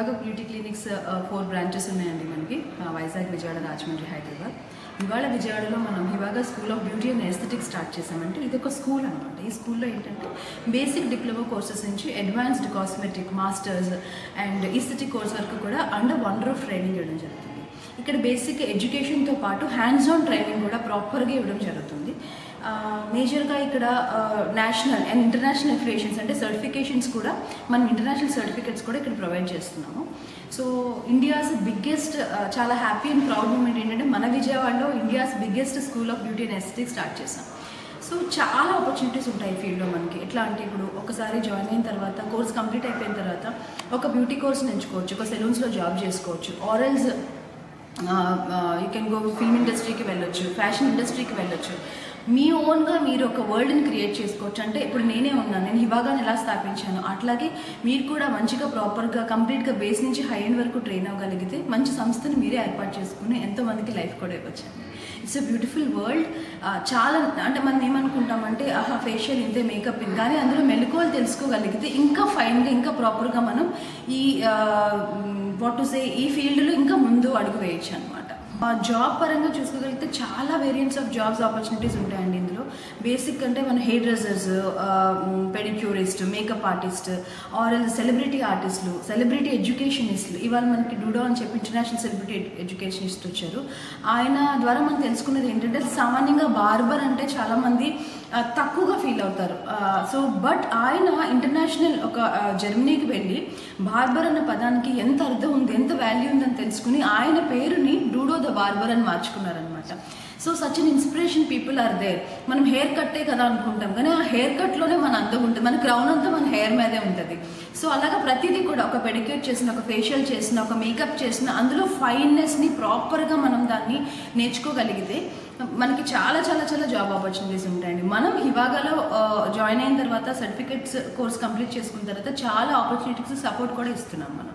హివాగా beauty clinics 4 branches ఉన్నాయండి మనకి, వైజాగ్, విజయవాడ, రాజమండ్రి, హైదరాబాద్. ఇవాళ విజయవాడలో మనం హివాగా school of beauty and aesthetics start చేసామంటే ఇది ఒక స్కూల్ అనమాట. ఈ స్కూల్లో ఏంటంటే బేసిక్ డిప్లొమా కోర్సెస్ నుంచి advanced cosmetic, masters and aesthetic course వరకు కూడా అండర్ వన్ రూఫ్ ట్రైనింగ్ ఇవ్వడం జరుగుతుంది. ఇక్కడ బేసిక్ ఎడ్యుకేషన్తో పాటు హ్యాండ్స్ ఆన్ ట్రైనింగ్ కూడా ప్రాపర్గా ఇవ్వడం జరుగుతుంది. మేజర్గా ఇక్కడ నేషనల్ అండ్ ఇంటర్నేషనల్ అఫిలియేషన్స్ అంటే సర్టిఫికేషన్స్ కూడా, మనం ఇంటర్నేషనల్ సర్టిఫికేట్స్ కూడా ఇక్కడ ప్రొవైడ్ చేస్తున్నాము. సో ఇండియాస్ బిగ్గెస్ట్, చాలా హ్యాపీ అండ్ ప్రౌడ్ మూమెంట్ ఏంటంటే మన విజయవాడలో India's biggest school of beauty and aesthetics start చేసాం. సో చాలా ఆపర్చునిటీస్ ఉంటాయి ఈ ఫీల్డ్లో మనకి. ఎట్లా అంటే ఇప్పుడు ఒకసారి జాయిన్ అయిన తర్వాత, కోర్స్ కంప్లీట్ అయిపోయిన తర్వాత ఒక బ్యూటీ కోర్స్ని ఎంచుకోవచ్చు, ఒక సెలూన్స్లో జాబ్ చేసుకోవచ్చు, ఆరల్స్ యూ కెన్ గో ఫిల్మ్ ఇండస్ట్రీకి వెళ్ళొచ్చు, ఫ్యాషన్ ఇండస్ట్రీకి వెళ్ళొచ్చు. మీ ఓన్గా మీరు ఒక వరల్డ్ని క్రియేట్ చేసుకోవచ్చు. అంటే ఇప్పుడు నేనే ఉన్నాను, నేను హివాగాని ఎలా స్థాపించాను అట్లాగే మీరు కూడా మంచిగా ప్రాపర్గా కంప్లీట్గా బేస్ నుంచి హై ఎండ్ వరకు ట్రైన్ అవ్వగలిగితే మంచి సంస్థని మీరే ఏర్పాటు చేసుకుని ఎంతోమందికి లైఫ్ కూడా ఇవ్వచ్చు. It's a beautiful world. చాలా అంటే మనం ఏమనుకుంటామంటే ఫేషియల్ ఇంతే, మేకప్ ఇంత, కానీ అందులో మెలకువలు తెలుసుకోగలిగితే ఇంకా ఫైన్గా, ఇంకా ప్రాపర్గా మనం ఈ ఈ ఫీల్డ్లో ఇంకా ముందు అడుగు వేయచ్చు అనమాట. జాబ్ పరంగా చూసుకోగలిగితే చాలా వేరియంట్స్ ఆఫ్ జాబ్స్ ఆపర్చునిటీస్ ఉంటాయండి ఇందులో. బేసిక్ అంటే మన hair dressers, pedicurist, makeup artist, ఆరల్ సెలబ్రిటీ ఆర్టిస్టులు, సెలబ్రిటీ ఎడ్యుకేషనిస్టులు. ఇవాళ మనకి డూడో అని చెప్పి ఇంటర్నేషనల్ సెలబ్రిటీ ఎడ్యుకేషనిస్ట్ వచ్చారు. ఆయన ద్వారా మనం తెలుసుకున్నది ఏంటంటే సామాన్యంగా బార్బర్ అంటే చాలామంది తక్కువగా ఫీల్ అవుతారు. సో బట్ ఆయన ఇంటర్నేషనల్ ఒక జర్మనీకి వెళ్ళి బార్బర్ అన్న పదానికి ఎంత అర్థం ఉంది, ఎంత వాల్యూ ఉందని తెలుసుకుని ఆయన పేరుని డూడో ద బార్బర్ అని మార్చుకున్నారనమాట. So such an inspiration people are there. మనం హెయిర్ కట్టే కదా అనుకుంటాం, కానీ ఆ హెయిర్ కట్లోనే మన అందం ఉంటుంది, మన క్రౌన్ అంతా మన హెయిర్ మీదే ఉంటుంది. సో అలాగా ప్రతిదీ కూడా ఒక పెడిక్యూర్ చేసిన, ఒక ఫేషియల్ చేసిన, ఒక మేకప్ చేసిన, అందులో ఫైన్నెస్ని ప్రాపర్గా మనం దాన్ని నేర్చుకోగలిగితే మనకి చాలా చాలా చాలా జాబ్ ఆపర్చునిటీస్ ఉంటాయండి. మనం హివాగాలో జాయిన్ అయిన తర్వాత సర్టిఫికేట్స్ కోర్స్ కంప్లీట్ చేసుకున్న తర్వాత చాలా ఆపర్చునిటీస్, సపోర్ట్ కూడా ఇస్తున్నాం మనం.